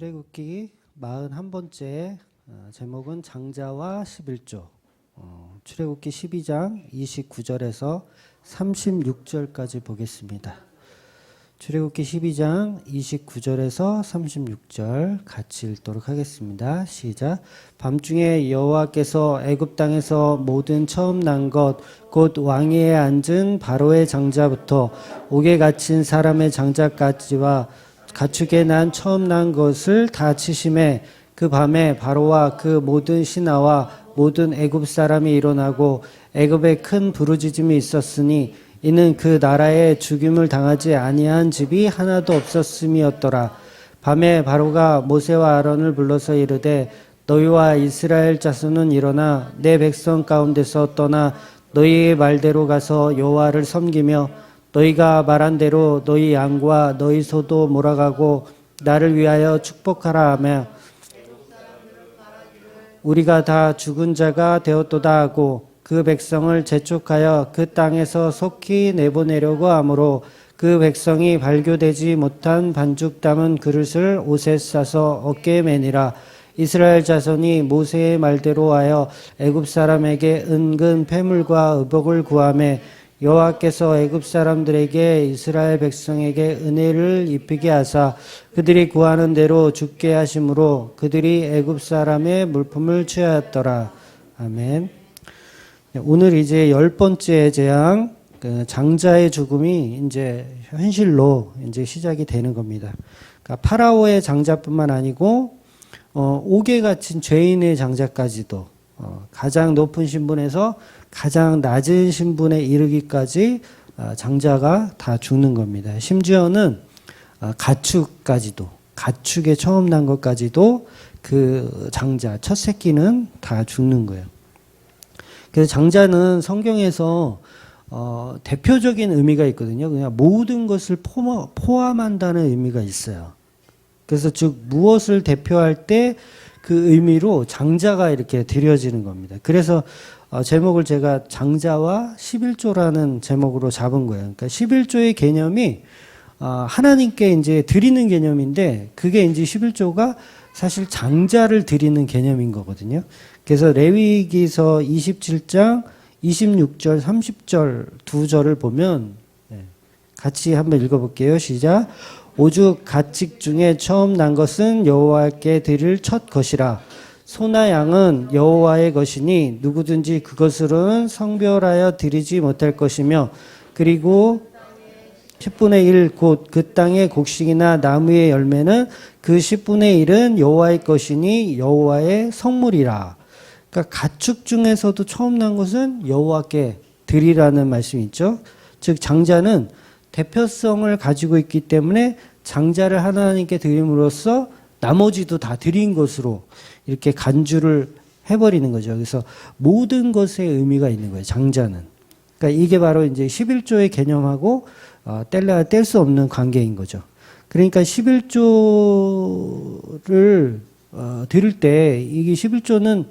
출애굽기 41번째 제목은 장자와 11조. 출애굽기 12장 29절에서 36절까지 보겠습니다. 출애굽기 12장 29절에서 36절 같이 읽도록 하겠습니다. 시작. 밤중에 여호와께서 애굽 땅에서 모든 처음 난 것 곧 왕위에 앉은 바로의 장자부터 옥에 갇힌 사람의 장자까지와 가축에 난 처음 난 것을 다 치심에 그 밤에 바로와 그 모든 신하와 모든 애굽 사람이 일어나고 애굽에 큰 부르짖음이 있었으니 이는 그 나라에 죽임을 당하지 아니한 집이 하나도 없었음이었더라. 밤에 바로가 모세와 아론을 불러서 이르되 너희와 이스라엘 자손은 일어나 내 백성 가운데서 떠나 너희의 말대로 가서 여호와를 섬기며 너희가 말한 대로 너희 양과 너희 소도 몰아가고 나를 위하여 축복하라 하며 우리가 다 죽은 자가 되었도다 하고 그 백성을 재촉하여 그 땅에서 속히 내보내려고 하므로 그 백성이 발교되지 못한 반죽 담은 그릇을 옷에 싸서 어깨에 매니라. 이스라엘 자손이 모세의 말대로 하여 애굽 사람에게 은근 패물과 의복을 구하매 여호와께서 애굽 사람들에게 이스라엘 백성에게 은혜를 입히게 하사 그들이 구하는 대로 죽게 하심으로 그들이 애굽 사람의 물품을 취하였더라. 아멘. 오늘 이제 10번째 재앙, 장자의 죽음이 이제 현실로 이제 시작이 되는 겁니다. 그러니까 파라오의 장자뿐만 아니고 옥에 갇힌 죄인의 장자까지도 가장 높은 신분에서 가장 낮은 신분에 이르기까지 장자가 다 죽는 겁니다. 심지어는 가축까지도, 가축에 처음 난 것까지도 그 장자, 첫 새끼는 다 죽는 거예요. 그래서 장자는 성경에서 대표적인 의미가 있거든요. 그냥 모든 것을 포함한다는 의미가 있어요. 그래서 즉 무엇을 대표할 때 그 의미로 장자가 이렇게 드려지는 겁니다. 그래서 제목을 제가 장자와 11조라는 제목으로 잡은 거예요. 그러니까 11조의 개념이 하나님께 이제 드리는 개념인데 그게 이제 11조가 사실 장자를 드리는 개념인 거거든요. 그래서 레위기서 27장 26절 30절 두 절을 보면 같이 한번 읽어볼게요. 시작. 오죽 가축 중에 처음 난 것은 여호와께 드릴 첫 것이라. 소나 양은 여호와의 것이니 누구든지 그것으로는 성별하여 드리지 못할 것이며 그리고 10분의 1 곧 그 땅의 곡식이나 나무의 열매는 그 10분의 1은 여호와의 것이니 여호와의 성물이라. 그러니까 가축 중에서도 처음 난 것은 여호와께 드리라는 말씀이 있죠. 즉 장자는 대표성을 가지고 있기 때문에 장자를 하나님께 드림으로써 나머지도 다 드린 것으로 이렇게 간주를 해버리는 거죠. 그래서 모든 것에 의미가 있는 거예요. 장자는. 그러니까 이게 바로 이제 11조의 개념하고 뗄래야 뗄 수 없는 관계인 거죠. 그러니까 11조를 드릴 때 이게 11조는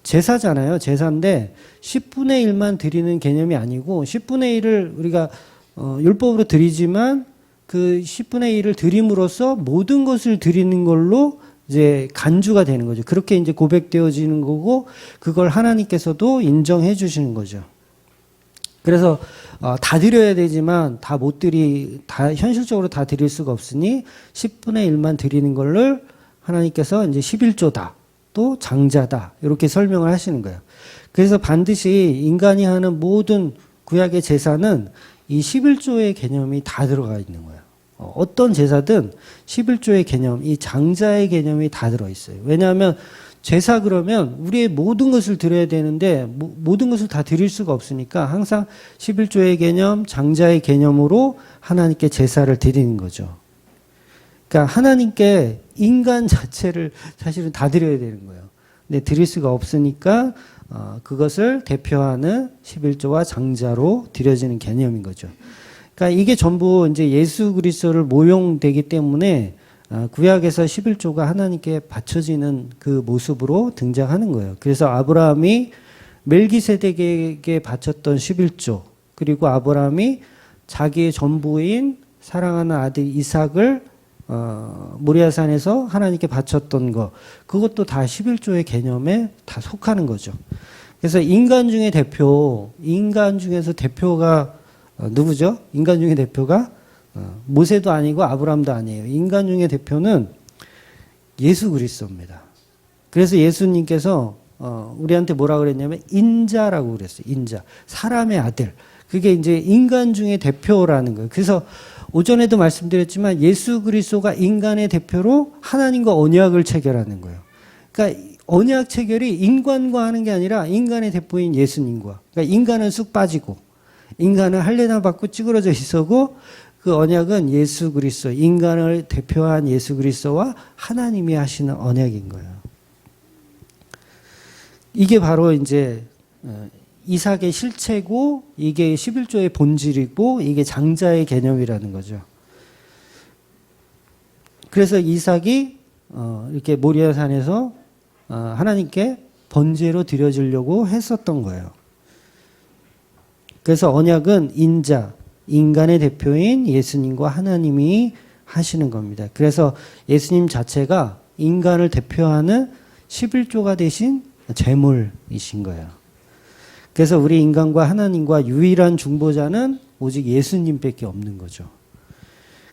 제사잖아요. 제사인데 10분의 1만 드리는 개념이 아니고 10분의 1을 우리가 율법으로 드리지만 그 10분의 1을 드림으로써 모든 것을 드리는 걸로 이제 간주가 되는 거죠. 그렇게 이제 고백되어지는 거고 그걸 하나님께서도 인정해 주시는 거죠. 그래서 다 드려야 되지만 다 현실적으로 다 드릴 수가 없으니 10분의 1만 드리는 걸를 하나님께서 이제 11조다. 또 장자다. 이렇게 설명을 하시는 거예요. 그래서 반드시 인간이 하는 모든 구약의 제사는 이 11조의 개념이 다 들어가 있는 거예요. 어떤 제사든 11조의 개념, 이 장자의 개념이 다 들어있어요. 왜냐하면 제사 그러면 우리의 모든 것을 드려야 되는데 모든 것을 다 드릴 수가 없으니까 항상 11조의 개념, 장자의 개념으로 하나님께 제사를 드리는 거죠. 그러니까 하나님께 인간 자체를 사실은 다 드려야 되는 거예요. 근데 드릴 수가 없으니까 그것을 대표하는 11조와 장자로 드려지는 개념인 거죠. 그러니까 이게 전부 이제 예수 그리스도를 모용되기 때문에 구약에서 11조가 하나님께 바쳐지는 그 모습으로 등장하는 거예요. 그래서 아브라함이 멜기세덱에게 바쳤던 11조, 그리고 아브라함이 자기의 전부인 사랑하는 아들 이삭을 모리아산에서 하나님께 바쳤던 거, 그것도 다 11조의 개념에 다 속하는 거죠. 그래서 인간 중에서 대표가 누구죠? 인간 중에 대표가 모세도 아니고 아브라함도 아니에요. 인간 중에 대표는 예수 그리스도입니다. 그래서 예수님께서 우리한테 뭐라 그랬냐면 인자라고 그랬어요. 인자. 사람의 아들. 그게 이제 인간 중에 대표라는 거예요. 그래서 오전에도 말씀드렸지만 예수 그리스도가 인간의 대표로 하나님과 언약을 체결하는 거예요. 그러니까 언약 체결이 인간과 하는 게 아니라 인간의 대표인 예수님과. 그러니까 인간은 쑥 빠지고 인간은 할례나 받고 찌그러져 있었고 그 언약은 예수 그리스도, 인간을 대표한 예수 그리스도와 하나님이 하시는 언약인 거예요. 이게 바로 이제 이삭의 실체고 이게 11조의 본질이고 이게 장자의 개념이라는 거죠. 그래서 이삭이 이렇게 모리아산에서 하나님께 번제로 드려지려고 했었던 거예요. 그래서 언약은 인자, 인간의 대표인 예수님과 하나님이 하시는 겁니다. 그래서 예수님 자체가 인간을 대표하는 11조가 되신 제물이신 거예요. 그래서 우리 인간과 하나님과 유일한 중보자는 오직 예수님밖에 없는 거죠.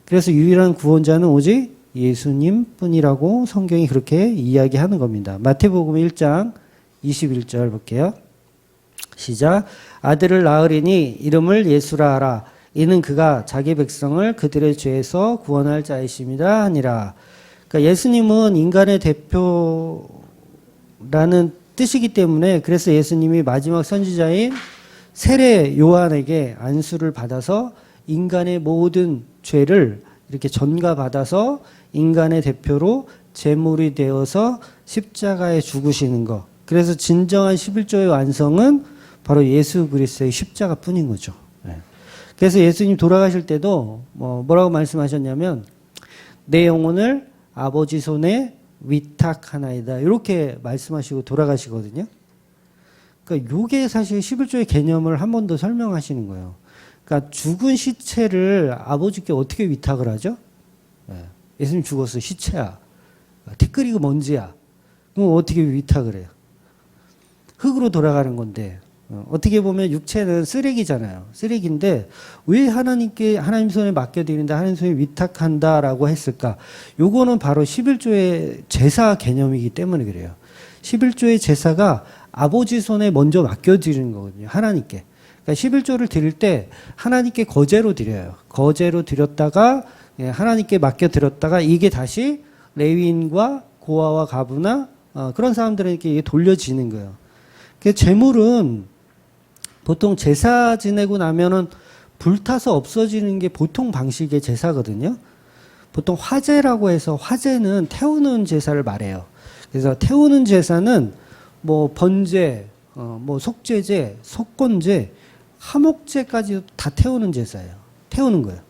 그래서 유일한 구원자는 오직 예수님뿐이라고 성경이 그렇게 이야기하는 겁니다. 마태복음 1장 21절 볼게요. 시작. 아들을 낳으리니 이름을 예수라 하라. 이는 그가 자기 백성을 그들의 죄에서 구원할 자이심이라 하니라. 그러니까 예수님은 인간의 대표라는 뜻이기 때문에 그래서 예수님이 마지막 선지자인 세례 요한에게 안수를 받아서 인간의 모든 죄를 이렇게 전가받아서 인간의 대표로 제물이 되어서 십자가에 죽으시는 것. 그래서 진정한 11조의 완성은 바로 예수 그리스도의 십자가뿐인 거죠. 그래서 예수님 돌아가실 때도 뭐라고 말씀하셨냐면 내 영혼을 아버지 손에 위탁하나이다. 이렇게 말씀하시고 돌아가시거든요. 그러니까 이게 사실 11조의 개념을 한 번 더 설명하시는 거예요. 그러니까 죽은 시체를 아버지께 어떻게 위탁을 하죠? 예수님 죽었어. 시체야. 티끌이고 먼지야. 그럼 어떻게 위탁을 해요? 흙으로 돌아가는 건데 어떻게 보면 육체는 쓰레기잖아요. 쓰레기인데 왜 하나님 손에 맡겨드린다, 하나님 손에 위탁한다라고 했을까? 요거는 바로 11조의 제사 개념이기 때문에 그래요. 11조의 제사가 아버지 손에 먼저 맡겨드리는 거거든요. 하나님께. 그러니까 11조를 드릴 때 하나님께 거제로 드려요. 거제로 드렸다가 하나님께 맡겨드렸다가 이게 다시 레위인과 고아와 가부나 그런 사람들에게 이게 돌려지는 거예요. 그 제물은 보통 제사 지내고 나면은 불타서 없어지는 게 보통 방식의 제사거든요. 보통 화제라고 해서 화제는 태우는 제사를 말해요. 그래서 태우는 제사는 뭐 번제, 뭐 속죄제, 속건제, 화목제까지 다 태우는 제사예요. 태우는 거예요.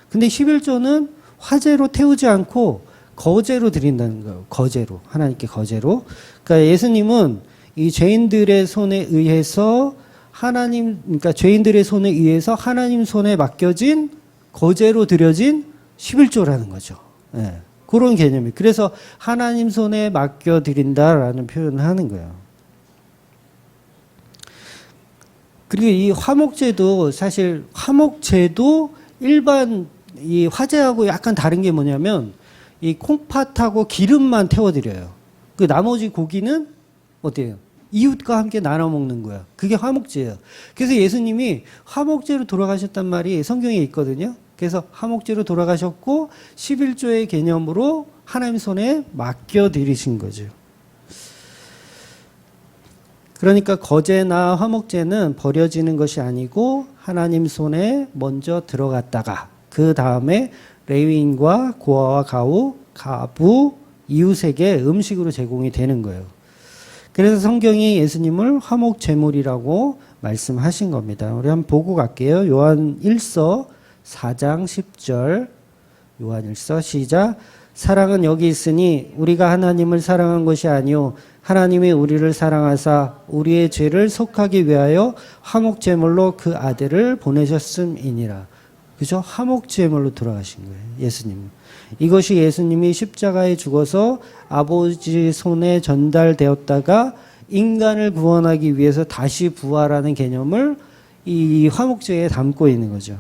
근데 11조는 화제로 태우지 않고 거제로 드린다는 거예요. 거제로. 하나님께 거제로. 그러니까 예수님은 이 죄인들의 손에 의해서 그러니까 죄인들의 손에 의해서 하나님 손에 맡겨진 거제로 드려진 11조라는 거죠. 그런 개념이. 그래서 하나님 손에 맡겨드린다라는 표현을 하는 거예요. 그리고 이 화목제도 사실 화목제도 일반 이 화제하고 약간 다른 게 뭐냐면 이 콩팥하고 기름만 태워드려요. 그 나머지 고기는 어때요? 이웃과 함께 나눠 먹는 거야. 그게 화목제예요. 그래서 예수님이 화목제로 돌아가셨단 말이 성경에 있거든요. 그래서 화목제로 돌아가셨고 11조의 개념으로 하나님 손에 맡겨드리신 거죠. 그러니까 거제나 화목제는 버려지는 것이 아니고 하나님 손에 먼저 들어갔다가 그 다음에 레위인과 고아와 가부, 이웃에게 음식으로 제공이 되는 거예요. 그래서 성경이 예수님을 화목제물이라고 말씀하신 겁니다. 우리 한번 보고 갈게요. 요한 1서 4장 10절. 요한 1서 시작. 사랑은 여기 있으니 우리가 하나님을 사랑한 것이 아니요 하나님이 우리를 사랑하사 우리의 죄를 속하기 위하여 화목제물로 그 아들을 보내셨음이니라. 그죠? 화목제물로 돌아가신 거예요. 예수님. 이것이 예수님이 십자가에 죽어서 아버지 손에 전달되었다가 인간을 구원하기 위해서 다시 부활하는 개념을 이 화목제에 담고 있는 거죠.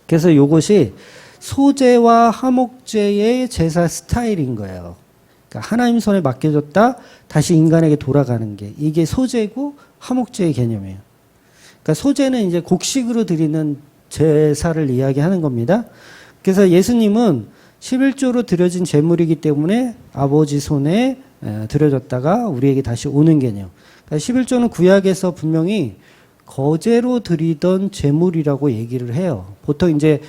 그래서 이것이 소제와 화목제의 제사 스타일인 거예요. 그러니까 하나님 손에 맡겨졌다 다시 인간에게 돌아가는 게 이게 소제고 화목제의 개념이에요. 그러니까 소제는 이제 곡식으로 드리는 제사를 이야기하는 겁니다. 그래서 예수님은 11조로 드려진 제물이기 때문에 아버지 손에 드려졌다가 우리에게 다시 오는 개념. 그러니까 11조는 구약에서 분명히 거제로 드리던 제물이라고 얘기를 해요. 보통 이제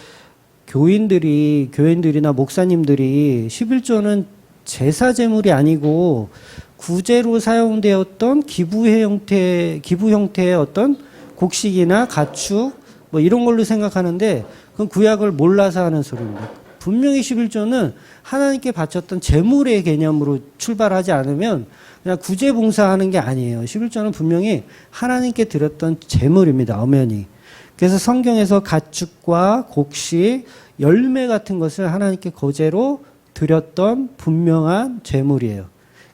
교인들이나 목사님들이 11조는 제사 제물이 아니고 구제로 사용되었던 기부 형태의 어떤 곡식이나 가축 뭐 이런 걸로 생각하는데 그건 구약을 몰라서 하는 소리입니다. 분명히 11조는 하나님께 바쳤던 제물의 개념으로 출발하지 않으면 그냥 구제 봉사하는 게 아니에요. 11조는 분명히 하나님께 드렸던 제물입니다. 엄연히. 그래서 성경에서 가축과 곡식, 열매 같은 것을 하나님께 거제로 드렸던 분명한 제물이에요.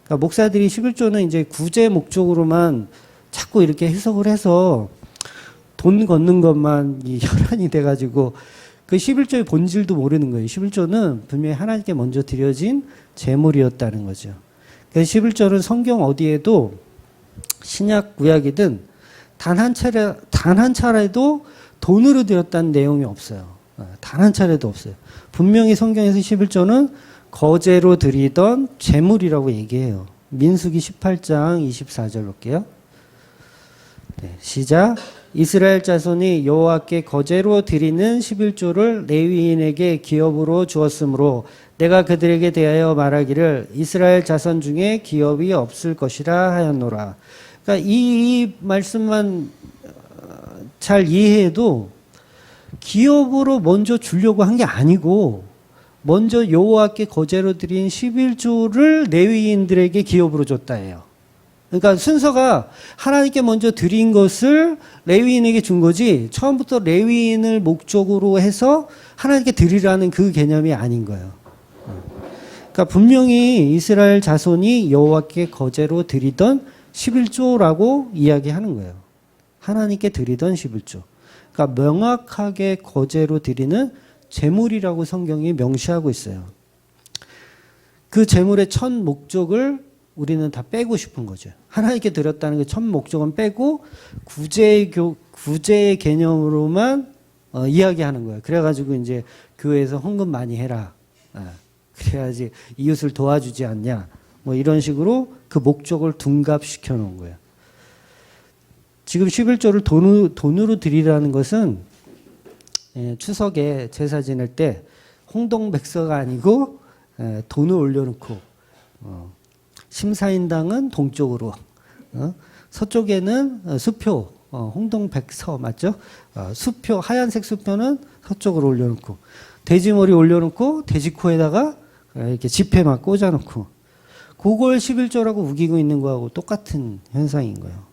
그러니까 목사들이 11조는 이제 구제 목적으로만 자꾸 이렇게 해석을 해서 돈 걷는 것만 이 혈안이 돼가지고 그 11조의 본질도 모르는 거예요. 11조는 분명히 하나님께 먼저 드려진 제물이었다는 거죠. 그래서 11조는 성경 어디에도 신약 구약이든 단 한 차례도 돈으로 드렸다는 내용이 없어요. 단 한 차례도 없어요. 분명히 성경에서 11조는 거제로 드리던 제물이라고 얘기해요. 민수기 18장 24절 볼게요. 네, 시작. 이스라엘 자손이 여호와께 거제로 드리는 11조를 레위인에게 기업으로 주었으므로 내가 그들에게 대하여 말하기를 이스라엘 자손 중에 기업이 없을 것이라 하였노라. 그러니까 이 말씀만 잘 이해해도 기업으로 먼저 주려고 한 게 아니고 먼저 여호와께 거제로 드린 11조를 레위인들에게 기업으로 줬다예요. 그러니까 순서가 하나님께 먼저 드린 것을 레위인에게 준 거지 처음부터 레위인을 목적으로 해서 하나님께 드리라는 그 개념이 아닌 거예요. 그러니까 분명히 이스라엘 자손이 여호와께 거제로 드리던 11조라고 이야기하는 거예요. 하나님께 드리던 11조. 그러니까 명확하게 거제로 드리는 제물이라고 성경이 명시하고 있어요. 그 제물의 첫 목적을 우리는 다 빼고 싶은 거죠. 하나님께 드렸다는 그 첫 목적은 빼고 구제의 개념으로만 이야기하는 거예요. 그래가지고 이제 교회에서 헌금 많이 해라. 그래야지 이웃을 도와주지 않냐. 뭐 이런 식으로 그 목적을 둔갑시켜 놓은 거예요. 지금 11조를 돈으로 드리라는 것은 추석에 제사 지낼 때 홍동백서가 아니고 돈을 올려놓고 심사인당은 동쪽으로 서쪽에는 수표 홍동백서 맞죠? 수표 하얀색 수표는 서쪽으로 올려놓고 돼지머리 올려놓고 돼지코에다가 이렇게 지폐 막 꽂아놓고 그걸 11조라고 우기고 있는 거하고 똑같은 현상인 거예요.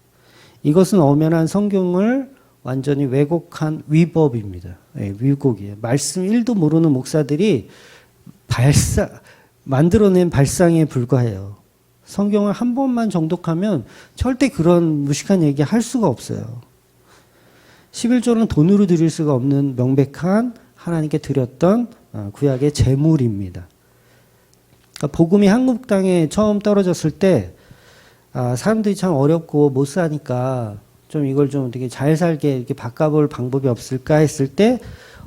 이것은 엄연한 성경을 완전히 왜곡한 위법입니다. 위곡이에요. 말씀 1도 모르는 목사들이 만들어낸 발상에 불과해요. 성경을 한 번만 정독하면 절대 그런 무식한 얘기 할 수가 없어요. 11조는 돈으로 드릴 수가 없는 명백한 하나님께 드렸던 구약의 제물입니다. 그러니까 복음이 한국 땅에 처음 떨어졌을 때 사람들이 참 어렵고 못 사니까 좀 이걸 좀 되게 잘 살게 이렇게 바꿔볼 방법이 없을까 했을 때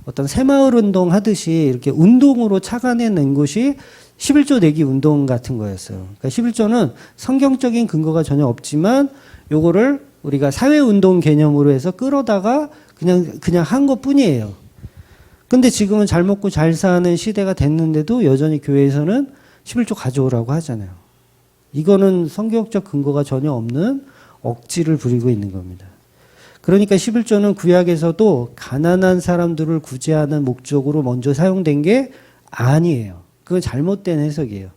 어떤 새마을 운동 하듯이 이렇게 운동으로 착안해낸 것이 11조 내기 운동 같은 거였어요. 그러니까 11조는 성경적인 근거가 전혀 없지만 요거를 우리가 사회운동 개념으로 해서 끌어다가 그냥 한 것 뿐이에요. 근데 지금은 잘 먹고 잘 사는 시대가 됐는데도 여전히 교회에서는 11조 가져오라고 하잖아요. 이거는 성경적 근거가 전혀 없는 억지를 부리고 있는 겁니다. 그러니까 11조는 구약에서도 가난한 사람들을 구제하는 목적으로 먼저 사용된 게 아니에요. 그건 잘못된 해석이에요.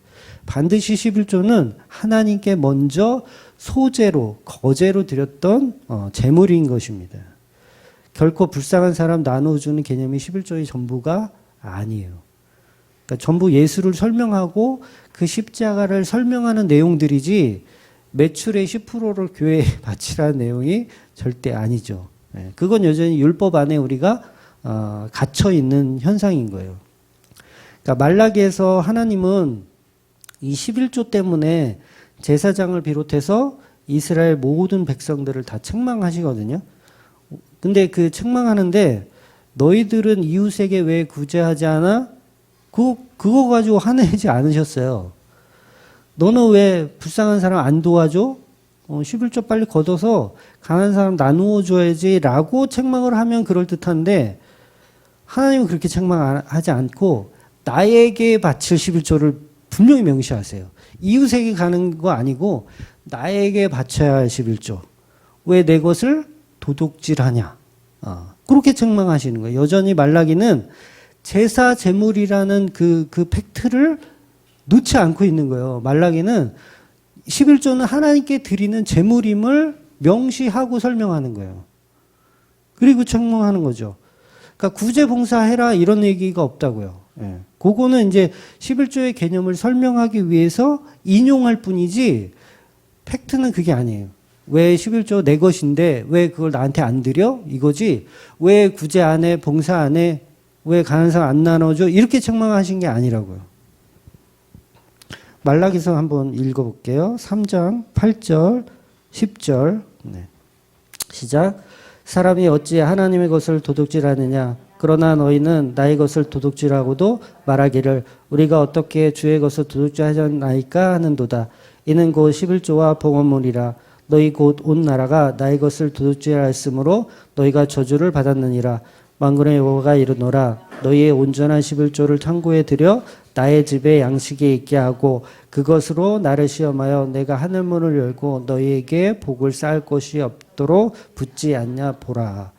반드시 11조는 하나님께 먼저 소제로, 거제로 드렸던 제물인 것입니다. 결코 불쌍한 사람 나눠주는 개념이 11조의 전부가 아니에요. 그러니까 전부 예수를 설명하고 그 십자가를 설명하는 내용들이지 매출의 10%를 교회에 바치라는 내용이 절대 아니죠. 그건 여전히 율법 안에 우리가 갇혀 있는 현상인 거예요. 그러니까 말라기에서 하나님은 이 11조 때문에 제사장을 비롯해서 이스라엘 모든 백성들을 다 책망하시거든요. 근데 그 책망하는데 너희들은 이웃에게 왜 구제하지 않아? 그거 가지고 화내지 않으셨어요. 너는 왜 불쌍한 사람 안 도와줘? 11조 빨리 걷어서 가난한 사람 나누어 줘야지 라고 책망을 하면 그럴듯한데 하나님은 그렇게 책망하지 않고 나에게 바칠 11조를 분명히 명시하세요. 이웃에게 가는 거 아니고 나에게 바쳐야 할 11조. 왜 내 것을 도둑질하냐? 그렇게 책망하시는 거예요. 여전히 말라기는 제사 제물이라는 그 팩트를 놓지 않고 있는 거예요. 말라기는 11조는 하나님께 드리는 제물임을 명시하고 설명하는 거예요. 그리고 책망하는 거죠. 그러니까 구제 봉사해라 이런 얘기가 없다고요. 그거는 이제 11조의 개념을 설명하기 위해서 인용할 뿐이지 팩트는 그게 아니에요. 왜 11조 내 것인데 왜 그걸 나한테 안 드려? 이거지. 왜 구제 안 해? 봉사 안 해? 왜 가난한 사람 안 나눠줘? 이렇게 책망하신 게 아니라고요. 말라기서 한번 읽어볼게요. 3장 8절 10절 시작. 사람이 어찌 하나님의 것을 도둑질하느냐? 그러나 너희는 나의 것을 도둑질하고도 말하기를 우리가 어떻게 주의 것을 도둑질하였나이까 하는도다. 이는 곧 11조와 봉헌물이라. 너희 곧 온 나라가 나의 것을 도둑질하였으므로 너희가 저주를 받았느니라. 만군의 여호와가 이르노라. 너희의 온전한 11조를 창고에 들여 나의 집에 양식이 있게 하고 그것으로 나를 시험하여 내가 하늘문을 열고 너희에게 복을 쌓을 것이 없도록 붙지 않냐 보라.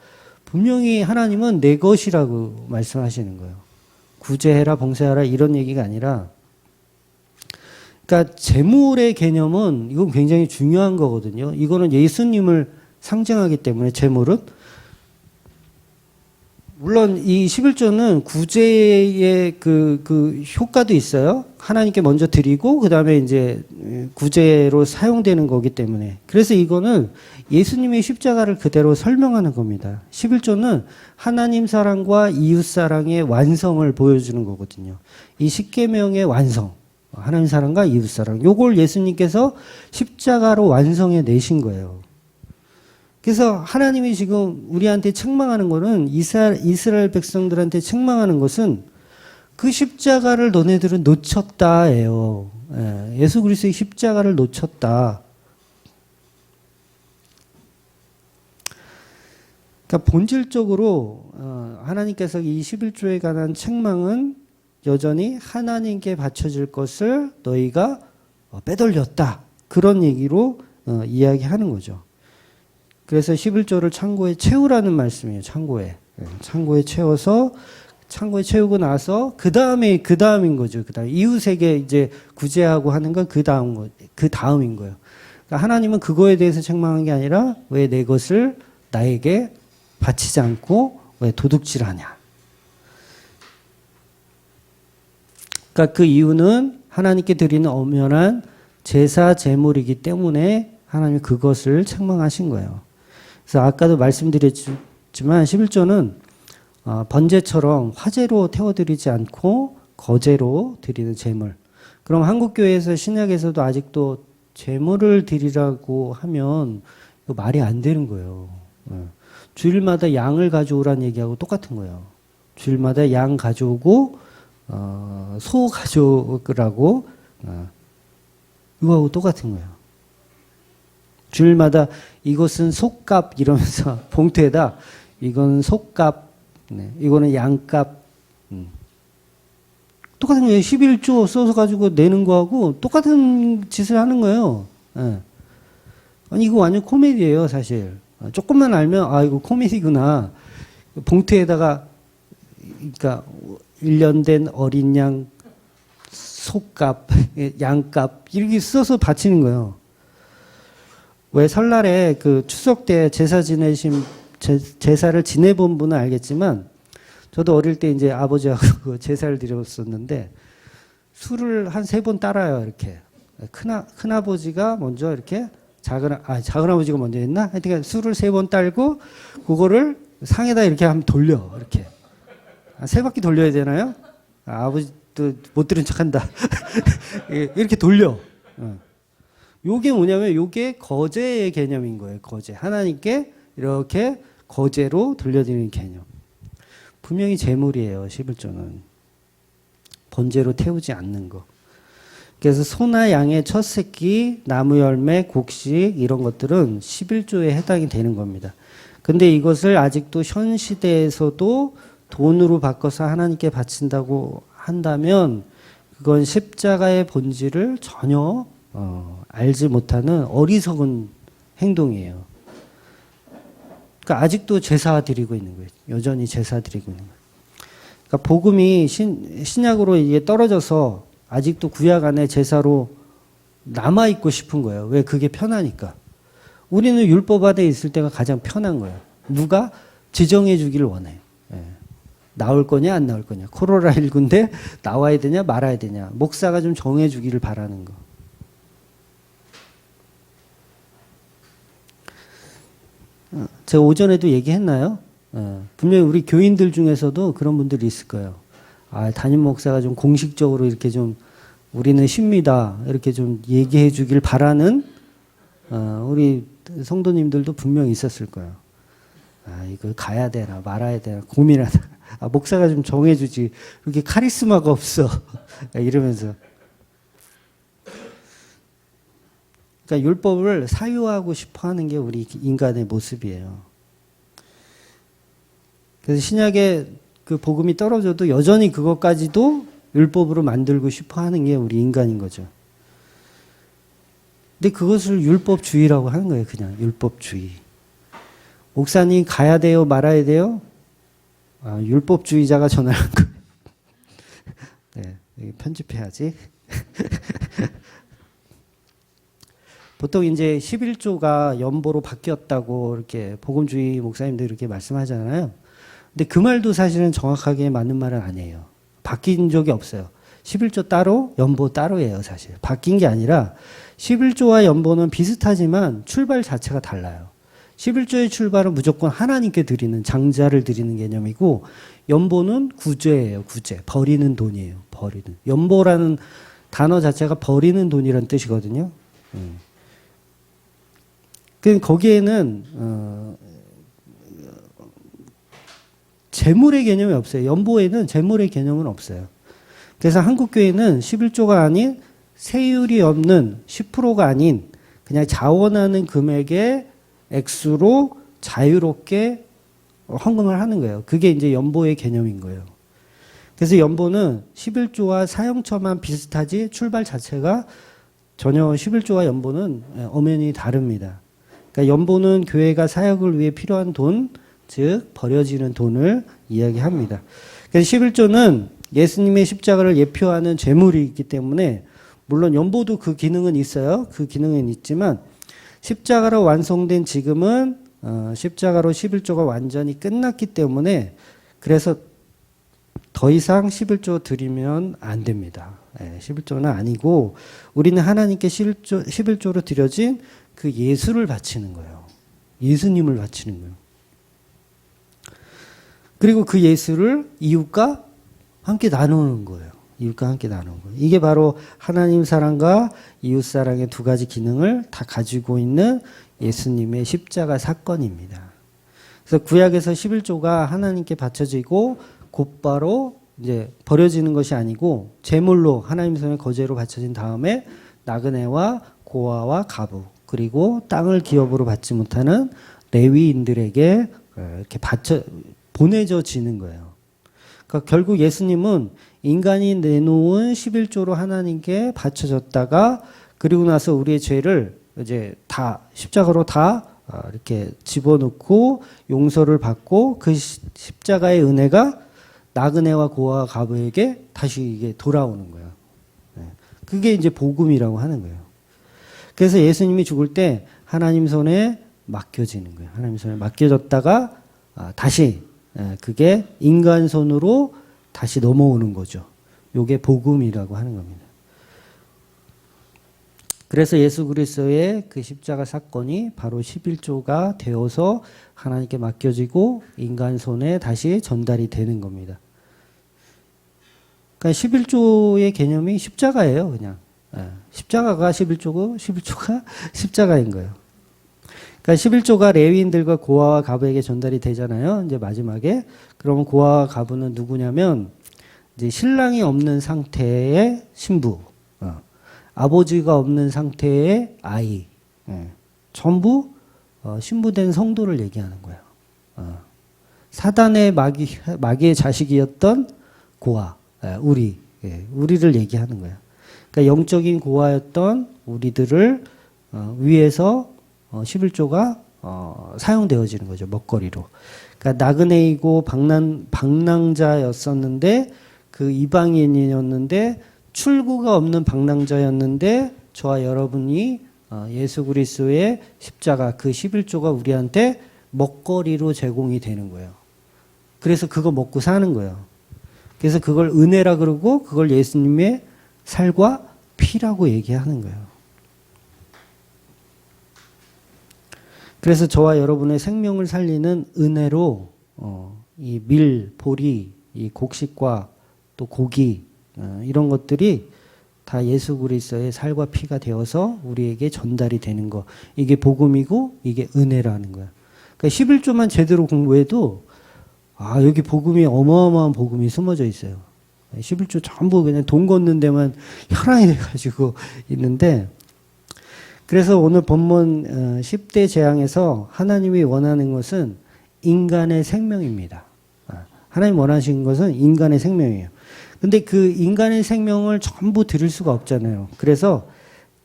분명히 하나님은 내 것이라고 말씀하시는 거예요. 구제해라 봉사해라 이런 얘기가 아니라 그러니까 재물의 개념은 이건 굉장히 중요한 거거든요. 이거는 예수님을 상징하기 때문에 재물은 물론 이 11조는 구제의 그 효과도 있어요. 하나님께 먼저 드리고 그다음에 이제 구제로 사용되는 거기 때문에. 그래서 이거는 예수님의 십자가를 그대로 설명하는 겁니다. 11조는 하나님 사랑과 이웃 사랑의 완성을 보여주는 거거든요. 이 십계명의 완성. 하나님 사랑과 이웃 사랑. 요걸 예수님께서 십자가로 완성해 내신 거예요. 그래서 하나님이 지금 우리한테 책망하는 거는 이스라엘 백성들한테 책망하는 것은 그 십자가를 너네들은 놓쳤다예요. 예수 그리스도의 십자가를 놓쳤다. 그러니까 본질적으로 하나님께서 이 11조에 관한 책망은 여전히 하나님께 바쳐질 것을 너희가 빼돌렸다. 그런 얘기로 이야기하는 거죠. 그래서 11조를 창고에 채우라는 말씀이에요. 창고에 채워서 창고에 채우고 나서 그 다음인 거죠. 그 다음 이웃에게 이제 구제하고 하는 건 그 다음인 거예요. 그러니까 하나님은 그거에 대해서 책망한 게 아니라 왜 내 것을 나에게 바치지 않고 왜 도둑질하냐. 그러니까 그 이유는 하나님께 드리는 엄연한 제사 제물이기 때문에 하나님이 그것을 책망하신 거예요. 그래서 아까도 말씀드렸지만 11조는 번제처럼 화제로 태워드리지 않고 거제로 드리는 제물. 그럼 한국교회에서 신약에서도 아직도 제물을 드리라고 하면 이거 말이 안 되는 거예요. 주일마다 양을 가져오라는 얘기하고 똑같은 거예요. 주일마다 양 가져오고 소 가져오라고 이거하고 똑같은 거예요. 주일마다 이것은 속값 이러면서 봉투에다 이건 속값, 이거는 양값. 똑같은 거예요. 11조 써서 가지고 내는 거하고 똑같은 짓을 하는 거예요. 아니 이거 완전 코미디예요, 사실. 조금만 알면 이거 코미디구나. 봉투에다가 그러니까 1년 된 어린 양 속값, 양값 이렇게 써서 바치는 거예요. 왜 설날에 그 추석 때 제사를 지내본 분은 알겠지만 저도 어릴 때 이제 아버지하고 그 제사를 드렸었는데 술을 한 3번 따라요, 이렇게. 큰아버지가 먼저 이렇게 작은아버지가 먼저 했나? 하여튼 술을 3번 딸고 그거를 상에다 이렇게 하면 돌려, 이렇게. 3바퀴 돌려야 되나요? 아버지도 못 들은 척 한다. 이렇게 돌려. 요게 뭐냐면 요게 거제의 개념인 거예요. 거제. 하나님께 이렇게 거제로 돌려드리는 개념. 분명히 제물이에요. 11조는. 번제로 태우지 않는 거. 그래서 소나 양의 첫 새끼, 나무 열매, 곡식 이런 것들은 11조에 해당이 되는 겁니다. 근데 이것을 아직도 현 시대에서도 돈으로 바꿔서 하나님께 바친다고 한다면 그건 십자가의 본질을 전혀 알지 못하는 어리석은 행동이에요. 그러니까 아직도 제사 드리고 있는 거예요. 여전히 제사 드리고 있는 거예요. 그러니까 복음이 신약으로 이게 떨어져서 아직도 구약 안에 제사로 남아있고 싶은 거예요. 왜? 그게 편하니까. 우리는 율법 안에 있을 때가 가장 편한 거예요. 누가 지정해 주기를 원해요. 예. 나올 거냐 안 나올 거냐. 코로나19인데 나와야 되냐 말아야 되냐. 목사가 좀 정해 주기를 바라는 거. 제가 오전에도 얘기했나요? 분명히 우리 교인들 중에서도 그런 분들이 있을 거예요. 담임 목사가 좀 공식적으로 이렇게 좀 우리는 쉽니다. 이렇게 좀 얘기해 주길 바라는 우리 성도님들도 분명히 있었을 거예요. 이거 가야 되나 말아야 되나 고민하다. 목사가 좀 정해 주지. 이렇게 카리스마가 없어. 이러면서. 그러니까 율법을 사유하고 싶어 하는 게 우리 인간의 모습이에요. 그래서 신약에 그 복음이 떨어져도 여전히 그것까지도 율법으로 만들고 싶어 하는 게 우리 인간인 거죠. 근데 그것을 율법주의라고 하는 거예요. 그냥 율법주의. 목사님 가야 돼요? 말아야 돼요? 율법주의자가 전화한 거예요. 네, 편집해야지. 보통 이제 11조가 연보로 바뀌었다고 이렇게 복음주의 목사님들 이렇게 말씀하잖아요. 근데 그 말도 사실은 정확하게 맞는 말은 아니에요. 바뀐 적이 없어요. 11조 따로, 연보 따로예요, 사실. 바뀐 게 아니라 11조와 연보는 비슷하지만 출발 자체가 달라요. 11조의 출발은 무조건 하나님께 드리는, 장자를 드리는 개념이고 연보는 구제예요, 구제. 버리는 돈이에요, 버리는. 연보라는 단어 자체가 버리는 돈이라는 뜻이거든요. 거기에는 재물의 개념이 없어요. 연보에는 재물의 개념은 없어요. 그래서 한국교회는 11조가 아닌 세율이 없는 10%가 아닌 그냥 자원하는 금액의 액수로 자유롭게 헌금을 하는 거예요. 그게 이제 연보의 개념인 거예요. 그래서 연보는 11조와 사용처만 비슷하지 출발 자체가 전혀 11조와 연보는 엄연히 다릅니다. 그러니까 연보는 교회가 사역을 위해 필요한 돈, 즉 버려지는 돈을 이야기합니다. 그래서 11조는 예수님의 십자가를 예표하는 제물이 있기 때문에 물론 연보도 그 기능은 있어요. 그 기능은 있지만 십자가로 완성된 지금은 십자가로 11조가 완전히 끝났기 때문에 그래서 더 이상 11조 드리면 안 됩니다. 11조는 아니고 우리는 하나님께 11조로 드려진 그 예수를 바치는 거예요. 예수님을 바치는 거예요. 그리고 그 예수를 이웃과 함께 나누는 거예요. 이웃과 함께 나누는 거예요. 이게 바로 하나님 사랑과 이웃 사랑의 두 가지 기능을 다 가지고 있는 예수님의 십자가 사건입니다. 그래서 구약에서 11조가 하나님께 바쳐지고 곧바로 이제 버려지는 것이 아니고 제물로 하나님 손에 거제로 바쳐진 다음에 나그네와 고아와 가부 그리고 땅을 기업으로 받지 못하는 레위인들에게 이렇게 보내져지는 거예요. 그러니까 결국 예수님은 인간이 내놓은 11조로 하나님께 바쳐졌다가 그리고 나서 우리의 죄를 이제 다 십자가로 다 이렇게 집어넣고 용서를 받고 그 십자가의 은혜가 나그네와 고아와 가부에게 다시 이게 돌아오는 거예요. 그게 이제 복음이라고 하는 거예요. 그래서 예수님이 죽을 때 하나님 손에 맡겨지는 거예요. 하나님 손에 맡겨졌다가 다시 그게 인간 손으로 다시 넘어오는 거죠. 요게 복음이라고 하는 겁니다. 그래서 예수 그리스도의 그 십자가 사건이 바로 11조가 되어서 하나님께 맡겨지고 인간 손에 다시 전달이 되는 겁니다. 그러니까 11조의 개념이 십자가예요, 그냥. 십자가가 11조고 11조가 십자가인 거예요. 그러니까 11조가 레위인들과 고아와 가부에게 전달이 되잖아요. 이제 마지막에. 그러면 고아와 가부는 누구냐면 이제 신랑이 없는 상태의 신부, 아버지가 없는 상태의 아이, 전부 신부된 성도를 얘기하는 거예요. 사단의 마귀의 자식이었던 고아, 우리를 얘기하는 거예요. 그러니까 영적인 고아였던 우리들을 위해서 11조가 사용되어지는 거죠. 먹거리로. 그러니까 나그네이고 방랑자였었는데 그 이방인이었는데 출구가 없는 방랑자였는데 저와 여러분이 예수 그리스도의 십자가 그 11조가 우리한테 먹거리로 제공이 되는 거예요. 그래서 그거 먹고 사는 거예요. 그래서 그걸 은혜라 그러고 그걸 예수님의 살과 피라고 얘기하는 거예요. 그래서 저와 여러분의 생명을 살리는 은혜로 이 밀, 보리, 이 곡식과 또 고기 이런 것들이 다 예수 그리스도의 살과 피가 되어서 우리에게 전달이 되는 거. 이게 복음이고 이게 은혜라는 거야. 그러니까 11조만 제대로 공부해도 여기 복음이 어마어마한 복음이 숨어져 있어요. 11조 전부 그냥 돈 걷는 데만 혈안이 돼가지고 있는데 그래서 오늘 본문 10대 재앙에서 하나님이 원하는 것은 인간의 생명입니다. 하나님 원하시는 것은 인간의 생명이에요. 근데 그 인간의 생명을 전부 드릴 수가 없잖아요. 그래서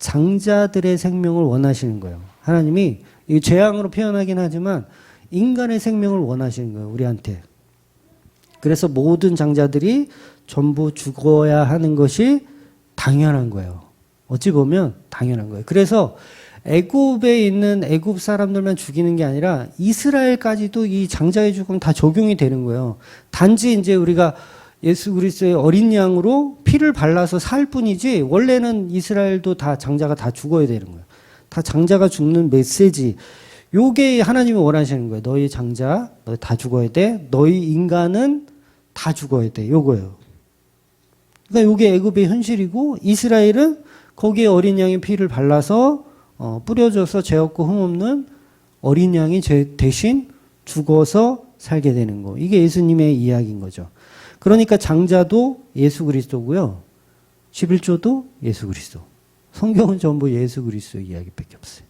장자들의 생명을 원하시는 거예요. 하나님이 이 재앙으로 표현하긴 하지만 인간의 생명을 원하시는 거예요. 우리한테. 그래서 모든 장자들이 전부 죽어야 하는 것이 당연한 거예요. 어찌 보면 당연한 거예요. 그래서 애굽에 있는 애굽 사람들만 죽이는 게 아니라 이스라엘까지도 이 장자의 죽음 다 적용이 되는 거예요. 단지 이제 우리가 예수 그리스도의 어린 양으로 피를 발라서 살 뿐이지 원래는 이스라엘도 다 장자가 다 죽어야 되는 거예요. 다 장자가 죽는 메시지. 요게 하나님이 원하시는 거예요. 너희 장자 너 다 죽어야 돼. 너희 인간은 다 죽어야 돼. 요거예요. 그러니까 요게 애굽의 현실이고 이스라엘은 거기에 어린 양의 피를 발라서 뿌려줘서 죄 없고 흠 없는 어린 양이 대신 죽어서 살게 되는 거. 이게 예수님의 이야기인 거죠. 그러니까 장자도 예수 그리스도고요. 11조도 예수 그리스도. 성경은 전부 예수 그리스도 이야기밖에 없어요.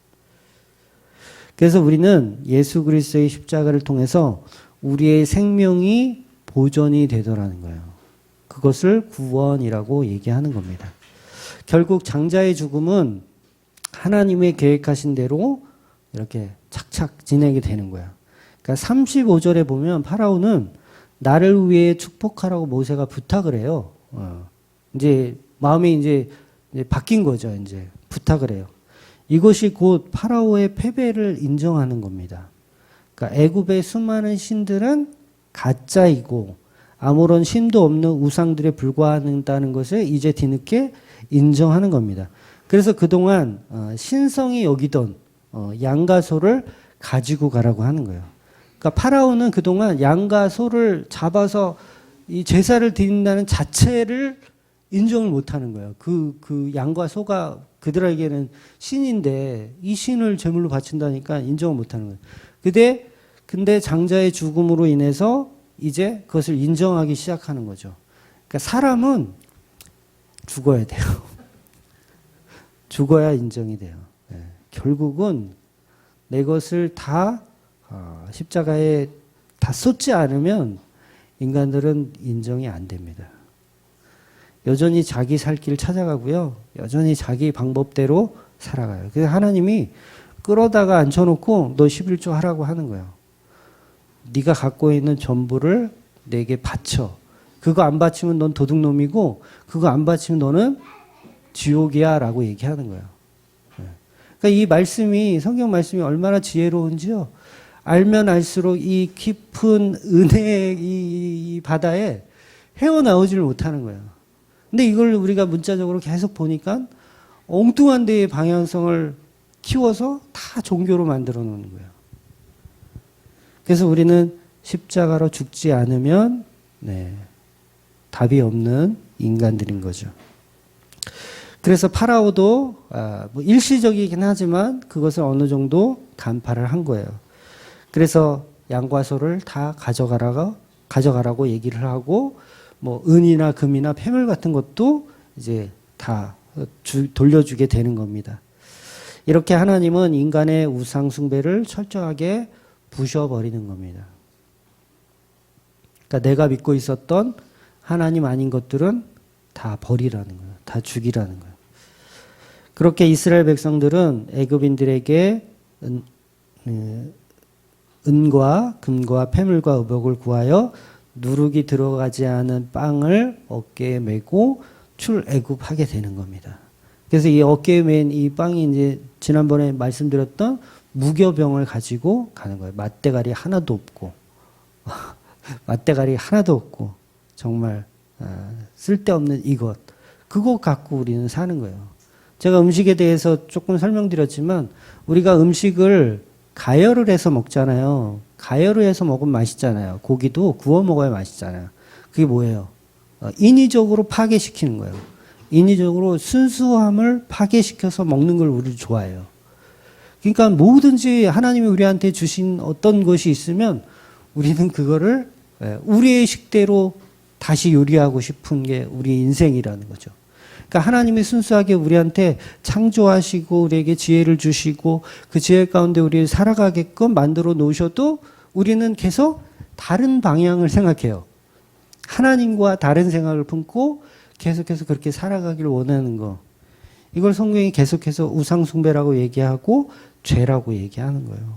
그래서 우리는 예수 그리스도의 십자가를 통해서 우리의 생명이 보존이 되더라는 거예요. 그것을 구원이라고 얘기하는 겁니다. 결국 장자의 죽음은 하나님의 계획하신 대로 이렇게 착착 지내게 되는 거예요. 그러니까 35절에 보면 파라오는 나를 위해 축복하라고 모세가 부탁을 해요. 이제 마음이 이제 바뀐 거죠. 이제 부탁을 해요. 이것이 곧 파라오의 패배를 인정하는 겁니다. 그러니까 애굽의 수많은 신들은 가짜이고 아무런 신도 없는 우상들에 불과한다는 것을 이제 뒤늦게 인정하는 겁니다. 그래서 그동안 신성이 여기던 양과 소를 가지고 가라고 하는 거예요. 그러니까 파라오는 그동안 양과 소를 잡아서 이 제사를 드린다는 자체를 인정을 못하는 거예요. 그 양과 소가 그들에게는 신인데 이 신을 제물로 바친다니까 인정을 못하는 거예요. 근데 장자의 죽음으로 인해서 이제 그것을 인정하기 시작하는 거죠. 그러니까 사람은 죽어야 돼요. 죽어야 인정이 돼요. 결국은 내 것을 다 십자가에 다 쏟지 않으면 인간들은 인정이 안 됩니다. 여전히 자기 살 길 찾아가고요. 여전히 자기 방법대로 살아가요. 그래서 하나님이 끌어다가 앉혀놓고 너 11조 하라고 하는 거예요. 네가 갖고 있는 전부를 내게 바쳐. 그거 안 바치면 넌 도둑놈이고 그거 안 바치면 너는 지옥이야 라고 얘기하는 거예요. 그러니까 이 말씀이 성경 말씀이 얼마나 지혜로운지요. 알면 알수록 이 깊은 은혜의 이 바다에 헤어나오지를 못하는 거예요. 근데 이걸 우리가 문자적으로 계속 보니까 엉뚱한 데의 방향성을 키워서 다 종교로 만들어 놓는 거예요. 그래서 우리는 십자가로 죽지 않으면 답이 없는 인간들인 거죠. 그래서 파라오도 뭐 일시적이긴 하지만 그것을 어느 정도 간파를 한 거예요. 그래서 양과 소를 다 가져가라고 얘기를 하고 뭐 은이나 금이나 폐물 같은 것도 이제 다 돌려주게 되는 겁니다. 이렇게 하나님은 인간의 우상 숭배를 철저하게 부셔버리는 겁니다. 그러니까 내가 믿고 있었던 하나님 아닌 것들은 다 버리라는 거예요. 다 죽이라는 거예요. 그렇게 이스라엘 백성들은 애굽인들에게 은과 금과 폐물과 의복을 구하여 누룩이 들어가지 않은 빵을 어깨에 메고 출애굽하게 되는 겁니다. 그래서 이 어깨에 맨 이 빵이 이제 지난번에 말씀드렸던 무교병을 가지고 가는 거예요. 맛대가리 하나도 없고 맛대가리 하나도 없고 정말 쓸데없는 이것 그거 갖고 우리는 사는 거예요. 제가 음식에 대해서 조금 설명드렸지만 우리가 음식을 가열을 해서 먹잖아요. 가열을 해서 먹으면 맛있잖아요. 고기도 구워 먹어야 맛있잖아요. 그게 뭐예요? 인위적으로 파괴시키는 거예요. 인위적으로 순수함을 파괴시켜서 먹는 걸 우리 좋아해요. 그러니까 뭐든지 하나님이 우리한테 주신 어떤 것이 있으면 우리는 그거를 우리의 식대로 다시 요리하고 싶은 게 우리 인생이라는 거죠. 그러니까 하나님이 순수하게 우리한테 창조하시고 우리에게 지혜를 주시고 그 지혜 가운데 우리를 살아가게끔 만들어 놓으셔도 우리는 계속 다른 방향을 생각해요. 하나님과 다른 생각을 품고 계속해서 그렇게 살아가기를 원하는 거. 이걸 성경이 계속해서 우상숭배라고 얘기하고 죄라고 얘기하는 거예요.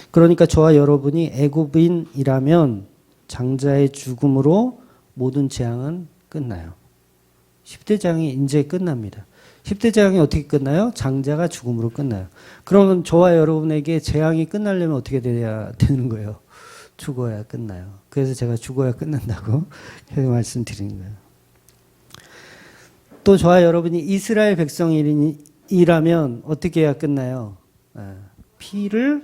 그러니까 저와 여러분이 애굽인이라면 장자의 죽음으로 모든 재앙은 끝나요. 10대 재앙이 이제 끝납니다. 10대 재앙이 어떻게 끝나요? 장자가 죽음으로 끝나요. 그러면 저와 여러분에게 재앙이 끝나려면 어떻게 돼야 되는 거예요? 죽어야 끝나요. 그래서 제가 죽어야 끝난다고 말씀드리는 거예요. 또 저와 여러분이 이스라엘 백성이라면 어떻게 해야 끝나요? 피를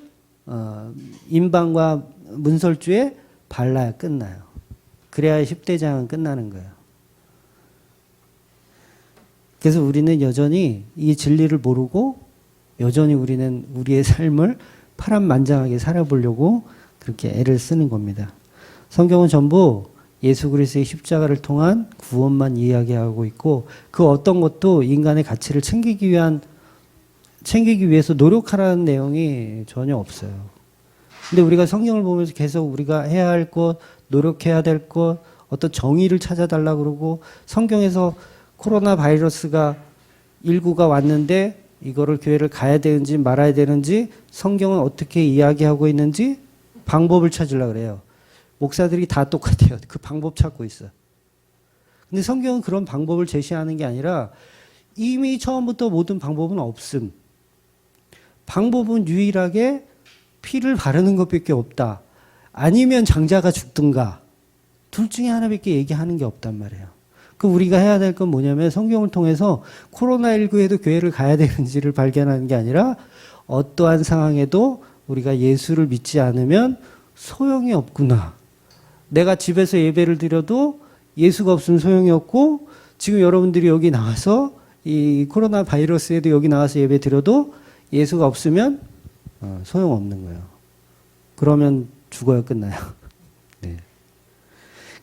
인방과 문설주에 발라야 끝나요. 그래야 10대 재앙은 끝나는 거예요. 그래서 우리는 여전히 이 진리를 모르고 여전히 우리는 우리의 삶을 파란만장하게 살아보려고 그렇게 애를 쓰는 겁니다. 성경은 전부 예수 그리스도의 십자가를 통한 구원만 이야기하고 있고 그 어떤 것도 인간의 가치를 챙기기 위해서 노력하라는 내용이 전혀 없어요. 근데 우리가 성경을 보면서 계속 우리가 해야 할 것, 노력해야 될 것, 어떤 정의를 찾아달라고 그러고 성경에서 코로나 바이러스가 19가 왔는데 이거를 교회를 가야 되는지 말아야 되는지 성경은 어떻게 이야기하고 있는지 방법을 찾으려고 그래요. 목사들이 다 똑같아요. 그 방법 찾고 있어. 근데 성경은 그런 방법을 제시하는 게 아니라 이미 처음부터 모든 방법은 없음. 방법은 유일하게 피를 바르는 것밖에 없다. 아니면 장자가 죽든가. 둘 중에 하나밖에 얘기하는 게 없단 말이에요. 그 우리가 해야 될 건 뭐냐면 성경을 통해서 코로나19에도 교회를 가야 되는지를 발견하는 게 아니라 어떠한 상황에도 우리가 예수를 믿지 않으면 소용이 없구나. 내가 집에서 예배를 드려도 예수가 없으면 소용이 없고 지금 여러분들이 여기 나와서 이 코로나 바이러스에도 여기 나와서 예배 드려도 예수가 없으면 소용없는 거예요. 그러면 죽어야 끝나요. 네.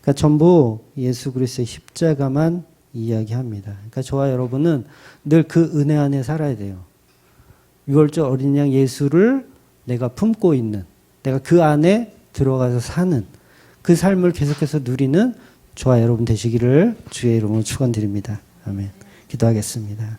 그러니까 전부 예수 그리스도의 십자가만 이야기합니다. 그러니까 저와 여러분은 늘 그 은혜 안에 살아야 돼요. 유월절 어린 양 예수를 내가 품고 있는, 내가 그 안에 들어가서 사는 그 삶을 계속해서 누리는 저와 여러분 되시기를 주의 이름으로 축원드립니다. 아멘. 기도하겠습니다.